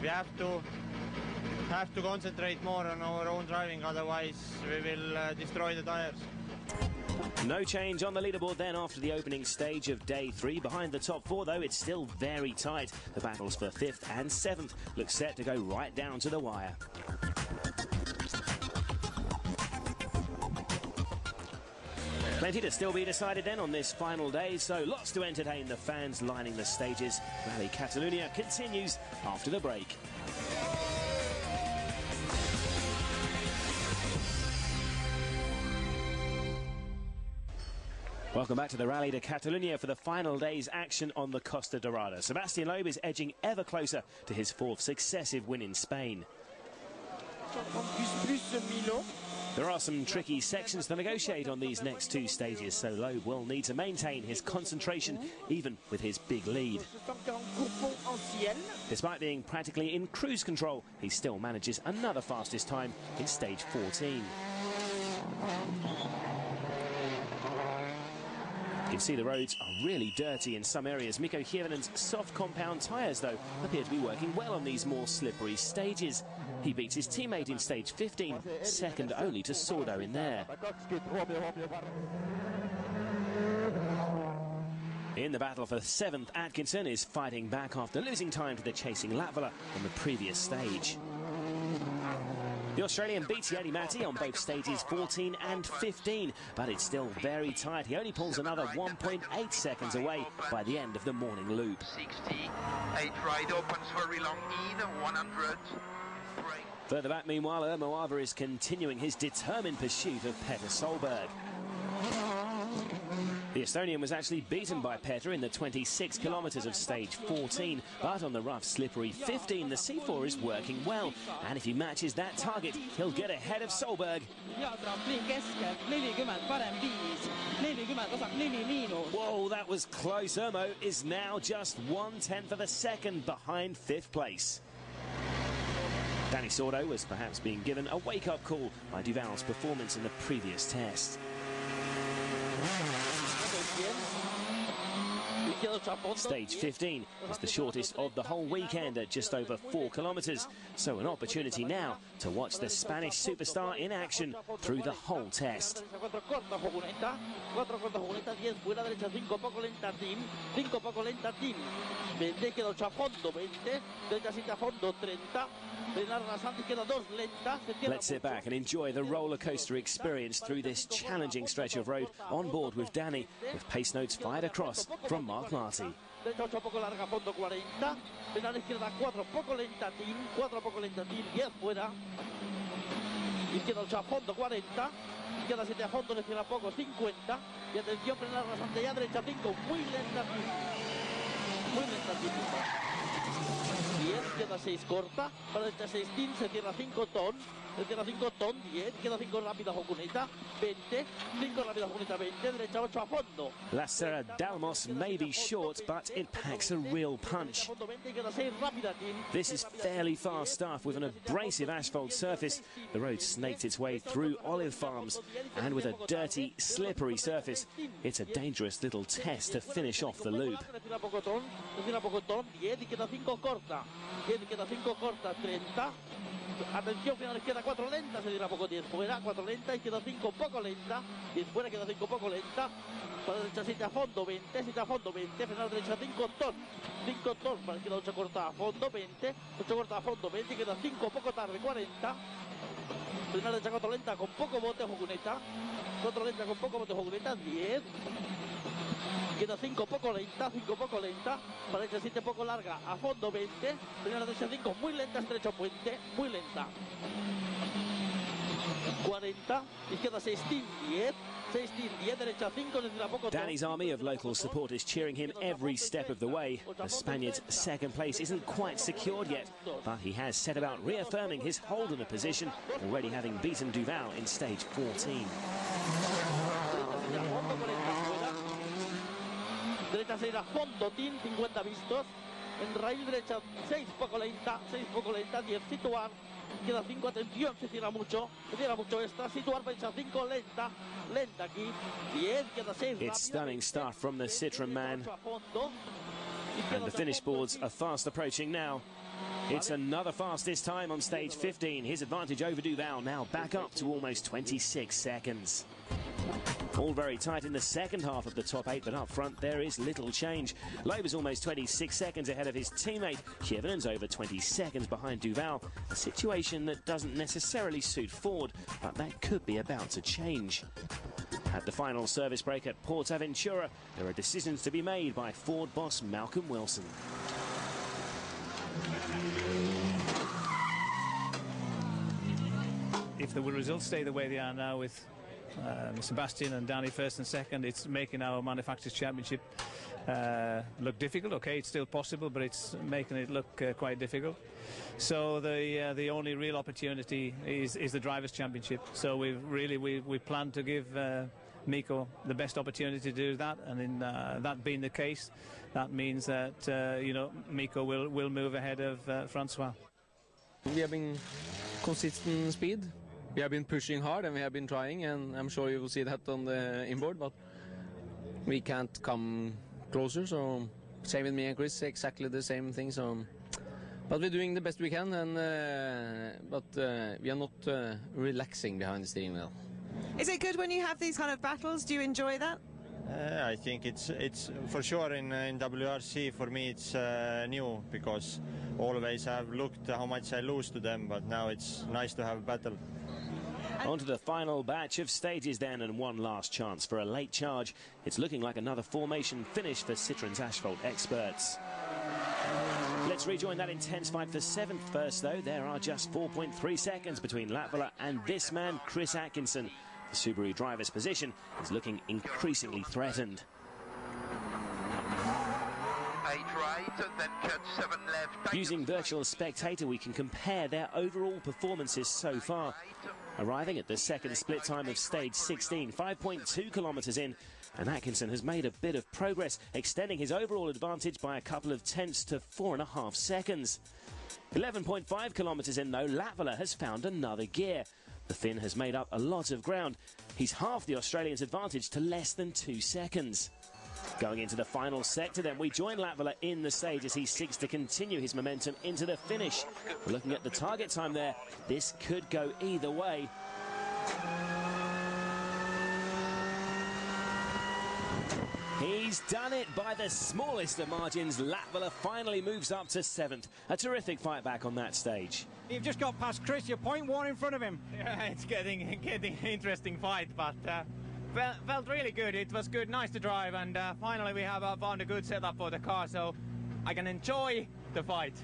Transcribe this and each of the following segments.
We have to concentrate more on our own driving, otherwise we will destroy the tires. No change on the leaderboard then after the opening stage of day 3. Behind the top 4, though, it's still very tight. The battles for 5th and 7th look set to go right down to the wire. Plenty to still be decided then on this final day, so lots to entertain the fans lining the stages. Rally Catalunya continues after the break. Welcome back to the Rally de Catalunya for the final day's action on the Costa Dorada. Sebastian Loeb is edging ever closer to his 4th successive win in Spain. There are some tricky sections to negotiate on these next 2 stages, so Loeb will need to maintain his concentration even with his big lead. Despite being practically in cruise control, he still manages another fastest time in stage 14. You can see the roads are really dirty in some areas. Mikko Hirvinen's soft compound tyres, though, appear to be working well on these more slippery stages. He beats his teammate in stage 15, second only to Sordo in there. In the battle for 7th, Atkinson is fighting back after losing time to the chasing Latvala on the previous stage. The Australian beats Jari Matti on both stages 14 and 15, but it's still very tight. He only pulls another 1.8 seconds away by the end of the morning loop. 60, 8 right opens very long in, 100. Break. Further back, meanwhile, Ermo Ava is continuing his determined pursuit of Peter Solberg. The Estonian was actually beaten by Peter in the 26 kilometres of stage 14, but on the rough, slippery 15, the C4 is working well, and if he matches that target, he'll get ahead of Solberg. Whoa, that was close. Ermo is now just 1/10 of a second behind 5th place. Danny Sordo was perhaps being given a wake-up call by Duval's performance in the previous test. Stage 15 is the shortest of the whole weekend at just over 4 kilometres, so an opportunity now to watch the Spanish superstar in action through the whole test. Let's sit back and enjoy the roller coaster experience through this challenging stretch of road on board with Danny, with pace notes fired across from Mark Marty. Izquierda 7 a fondo, le cierra poco, 50. Y atención, frenar rasante ya, derecha 5, muy lenta. Muy lenta. 10, izquierda 6 corta, para derecha 6 tin, se cierra 5 ton. Se cierra 5 ton, 10, queda 5 rápida Jocuneta, 20, 5 rápida Jocuneta, 20, derecha 8 a fondo. La Serra Dalmos may be short, but it packs a real punch. This is fairly fast stuff with an abrasive asphalt surface. The road snaked its way through olive farms, and with a dirty, slippery surface, it's a dangerous little test to finish off the loop. Atención, final izquierda 4 lenta, se dirá poco 10 fuera, 4 lenta, izquierda 5 poco lenta, 10 fuera, queda 5 poco lenta, para derecha 7 a fondo, 20, 7 a fondo, 20, final derecha 5 ton, para izquierda 8 corta a fondo, 20, 8 corta a fondo, 20, queda 5 poco tarde, 40, final derecha 4 lenta con poco bote, Jocuneta, 4 lenta con poco bote, Jocuneta, 10, queda 5 poco lenta, para derecha 7 poco larga, a fondo 20, primera derecha 5 muy lenta, estrecho puente, muy lenta. 40, izquierda 6 tin, 10, 6 tin, 10, derecha 5, le tira poco. Danny's army of local supporters cheering him every step of the way. The Spaniard's second place isn't quite secured yet, but he has set about reaffirming his hold on a position, already having beaten Duval in stage 14. Derecha 6 a fondo, tin, 50 vistos. En raíz derecha 6 poco lenta, 10 situar. Queda 5, atención, se cierra mucho extra. Situar, derecha 5, lenta aquí. 10, queda 6. It's stunning start from the Citroen man. And the finish boards are fast approaching now. It's another fastest time on stage 15. His advantage over Duval now back up to almost 26 seconds. All very tight in the second half of the top 8, but up front there is little change. Loeb is almost 26 seconds ahead of his teammate. Kievenen's over 20 seconds behind Duval. A situation that doesn't necessarily suit Ford, but that could be about to change. At the final service break at Portaventura, there are decisions to be made by Ford boss Malcolm Wilson. If the results stay the way they are now with Sebastian and Danny first and second, it's making our Manufacturers' Championship look difficult. Okay, it's still possible, but it's making it look quite difficult. So the only real opportunity is the Drivers' Championship. So we plan to give Mikko the best opportunity to do that, and in that being the case, that means that Mikko will move ahead of Francois. We have been consistent speed. We have been pushing hard and we have been trying, and I'm sure you will see that on the inboard, but we can't come closer. So same with me and Chris, exactly the same thing. So, but we're doing the best we can, and but we are not relaxing behind the steering wheel. Is it good when you have these kind of battles? Do you enjoy that? I think it's for sure in WRC. For me it's new, because always I've looked how much I lose to them, but now it's nice to have a battle. On to the final batch of stages then, and one last chance for a late charge. It's looking like another formation finish for Citroen's asphalt experts. Let's rejoin that intense fight for 7th first, though. There are just 4.3 seconds between Latvala and this man, Chris Atkinson. The Subaru driver's position is looking increasingly threatened. 8 right, then cut 7 left. Using Virtual Spectator, we can compare their overall performances so far. Arriving at the second split time of stage 16, 5.2 kilometres in, and Atkinson has made a bit of progress, extending his overall advantage by a couple of tenths to 4.5 seconds. 11.5 kilometres in, though, Latvala has found another gear. The Finn has made up a lot of ground. He's half the Australian's advantage to less than 2 seconds. Going into the final sector then, we join Latvala in the stage as he seeks to continue his momentum into the finish. Looking at the target time there, this could go either way. He's done it by the smallest of margins. Latvala finally moves up to 7th. A terrific fight back on that stage. You've just got past Chris, you're 0.1 in front of him. Yeah, it's getting interesting fight, but felt really good. It was good, nice to drive, and finally we have found a good setup for the car, so I can enjoy the fight.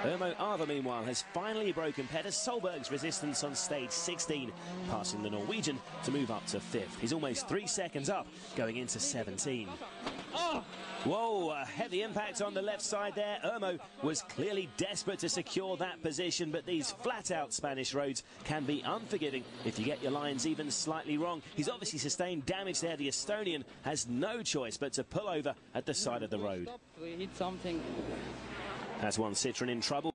Ermo Arva, meanwhile, has finally broken Petter Solberg's resistance on stage 16, passing the Norwegian to move up to 5th. He's almost 3 seconds up, going into 17. Oh! Whoa, a heavy impact on the left side there. Ermo was clearly desperate to secure that position, but these flat-out Spanish roads can be unforgiving if you get your lines even slightly wrong. He's obviously sustained damage there. The Estonian has no choice but to pull over at the side of the road. We hit something. That's one Citroen in trouble.